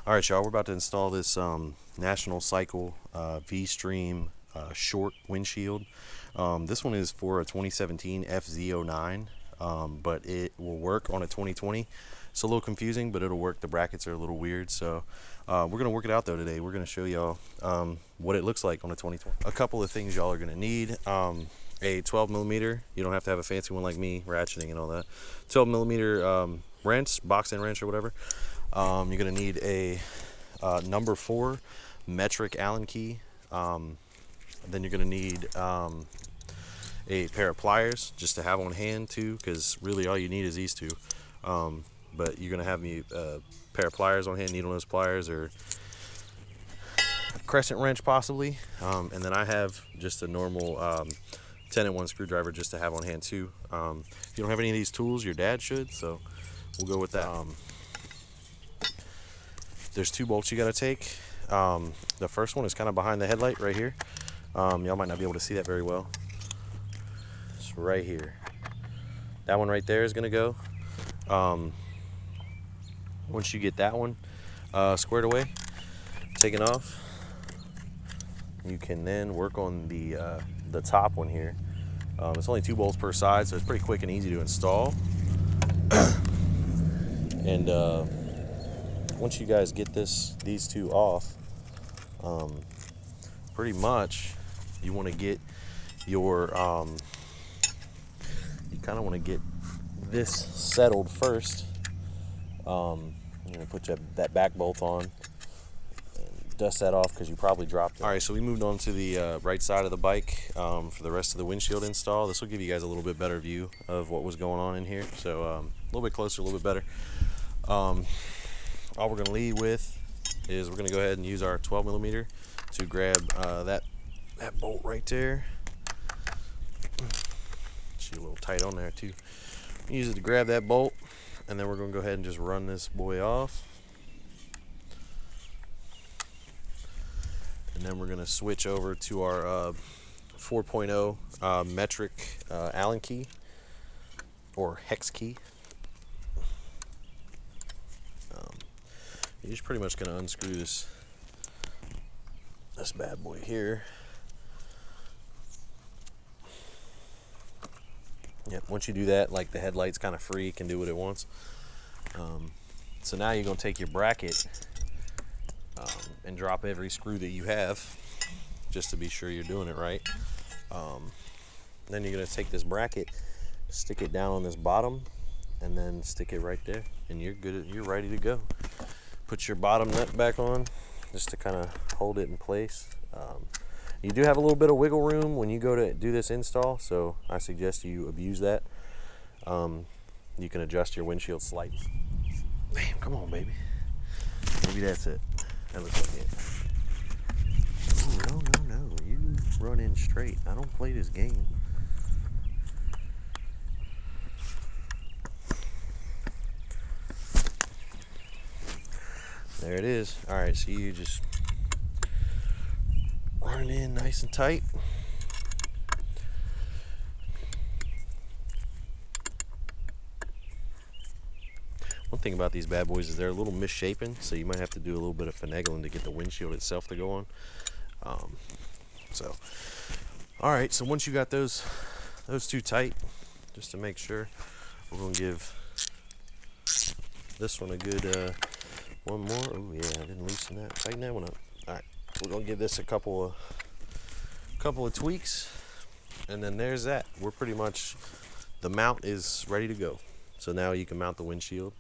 All right, y'all, we're about to install this National Cycle VStream short windshield. This one is for a 2017 FZ09, but it will work on a 2020. It's a little confusing, but it'll work. The brackets are a little weird, so we're going to work it out, though, today. We're going to show y'all what it looks like on a 2020. A couple of things y'all are going to need. A 12 millimeter. You don't have to have a fancy one like me, ratcheting and all that. 12 millimeter wrench, box end wrench or whatever. You're going to need a number 4 metric Allen key. Then you're going to need a pair of pliers just to have on hand too, because really all you need is these two. But you're going to have me a pair of pliers on hand, needle nose pliers or a crescent wrench possibly. And then I have just a normal 10-in-1 screwdriver just to have on hand too. If you don't have any of these tools, your dad should, so we'll go with that. There's 2 bolts you got to take. The first one is kind of behind the headlight right here. Y'all might not be able to see that very well. It's right here. That one right there is going to go. Once you get that one squared away, taken off, you can then work on the top one here. It's only 2 bolts per side, so it's pretty quick and easy to install. And once you guys get these 2 off, pretty much you want to get your you kind of want to get this settled first. I'm going to put that back bolt on and dust that off because you probably dropped it. All right, so we moved on to the right side of the bike for the rest of the windshield install. This will give you guys a little bit better view of what was going on in here, so a little bit closer, a little bit better. All we're going to lead with is we're going to go ahead and use our 12 millimeter to grab that bolt right there. She's a little tight on there too. Use it to grab that bolt, and then we're going to go ahead and just run this boy off. And then we're going to switch over to our 4.0 metric Allen key or hex key. You're just pretty much going to unscrew this bad boy here. Yep, once you do that, like, the headlight's kind of free, it can do what it wants. So now you're going to take your bracket and drop every screw that you have just to be sure you're doing it right. Then you're going to take this bracket, stick it down on this bottom, and then stick it right there, and you're good. You're ready to go. Put your bottom nut back on just to kind of hold it in place. You do have a little bit of wiggle room when you go to do this install, so I suggest you abuse that. You can adjust your windshield slightly. Damn, come on, baby. Maybe that's it. That looks like it. Oh, no. You run in straight. I don't play this game. There it is. All right, so you just run it in nice and tight. One thing about these bad boys is they're a little misshapen, so you might have to do a little bit of finagling to get the windshield itself to go on. All right, so once you got those 2 tight, just to make sure, we're gonna give this one a good one more. Oh yeah, I didn't loosen that. Tighten that one up. All right, we're gonna give this a couple of tweaks, and then there's that. We're pretty much, the mount is ready to go. So now you can mount the windshield,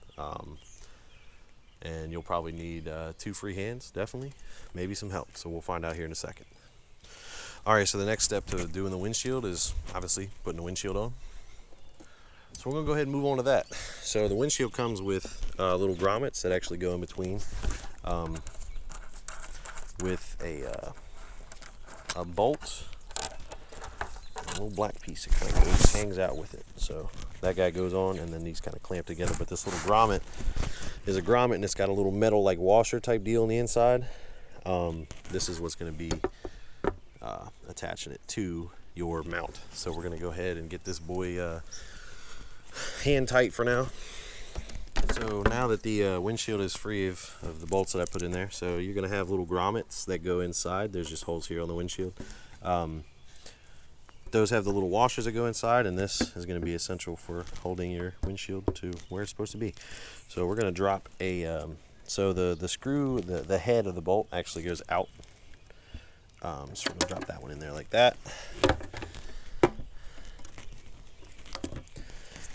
and you'll probably need 2 free hands, definitely, maybe some help. So we'll find out here in a second. All right, so the next step to doing the windshield is obviously putting the windshield on. So we're gonna go ahead and move on to that. So the windshield comes with little grommets that actually go in between with a bolt, a little black piece that kind of hangs out with it. So that guy goes on, and then these kind of clamp together. But this little grommet is a grommet, and it's got a little metal like washer type deal on the inside. This is what's going to be attaching it to your mount. So we're going to go ahead and get this boy hand tight for now. So now that the windshield is free of the bolts that I put in there, so you're going to have little grommets that go inside. There's just holes here on the windshield. Those have the little washers that go inside, and this is going to be essential for holding your windshield to where it's supposed to be. So we're going to drop a, so the screw, the head of the bolt actually goes out. So we're going to drop that one in there like that.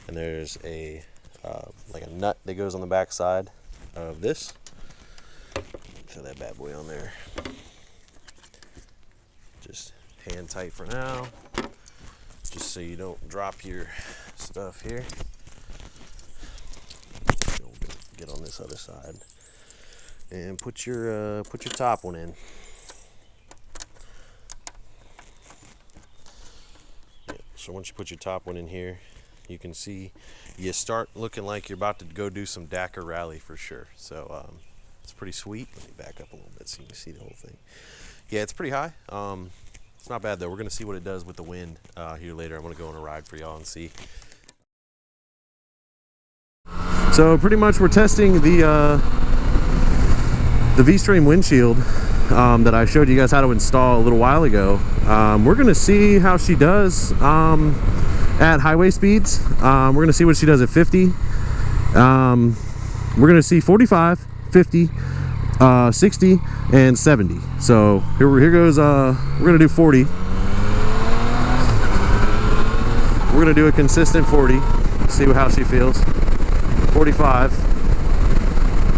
And there's a like a nut that goes on the back side of this. Throw that bad boy on there. Just hand tight for now, just so you don't drop your stuff here. Get on this other side and put your top one in. Yeah, so once you put your top one in here, you can see you start looking like you're about to go do some Dakar rally for sure. So it's pretty sweet. Let me back up a little bit so you can see the whole thing. Yeah, it's pretty high. It's not bad though. We're gonna see what it does with the wind here later. I'm gonna go on a ride for y'all and see. So pretty much we're testing the VStream windshield that I showed you guys how to install a little while ago. We're gonna see how she does at highway speeds. We're gonna see what she does at 50. We're gonna see 45, 50, 60 and 70. So here goes. We're gonna do 40. We're gonna do a consistent 40. See how she feels. 45.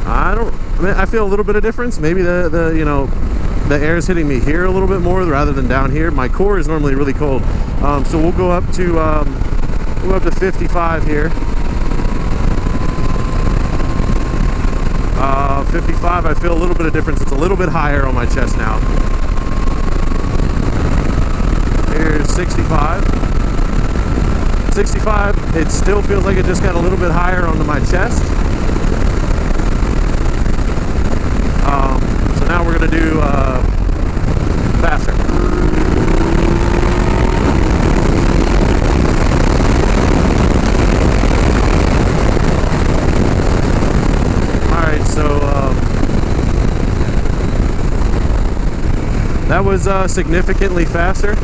I feel a little bit of difference. Maybe the you know, the air is hitting me here a little bit more rather than down here. My core is normally really cold, so we'll go up to 55 here. 55, I feel a little bit of difference. It's a little bit higher on my chest now. Here's 65. 65, it still feels like it just got a little bit higher onto my chest. So now we're gonna do faster. That was significantly faster,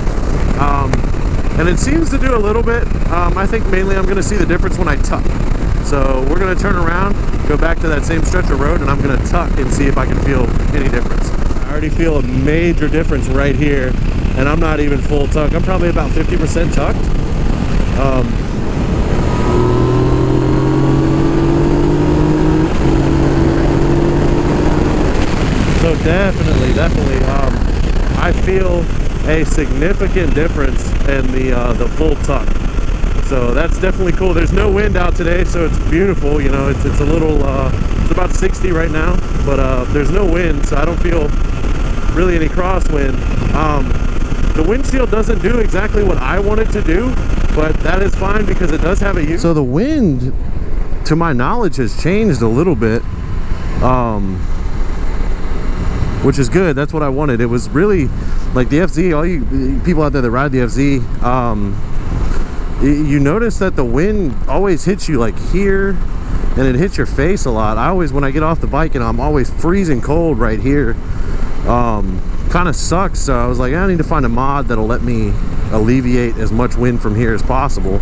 and it seems to do a little bit. I think mainly I'm going to see the difference when I tuck. So we're going to turn around, go back to that same stretch of road, and I'm going to tuck and see if I can feel any difference. I already feel a major difference right here, and I'm not even full tuck. I'm probably about 50% tucked. So definitely. I feel a significant difference in the full tuck. So that's definitely cool. There's no wind out today, so it's beautiful. You know, it's a little, it's about 60 right now, but there's no wind, so I don't feel really any crosswind. The windshield doesn't do exactly what I want it to do, but that is fine because it does have a use. So the wind, to my knowledge, has changed a little bit. Which is good. That's what I wanted. It was really like the FZ, all you people out there that ride the FZ, you notice that the wind always hits you like here, and it hits your face a lot. I always, when I get off the bike, and I'm always freezing cold right here, kind of sucks. So I was like, I need to find a mod that'll let me alleviate as much wind from here as possible.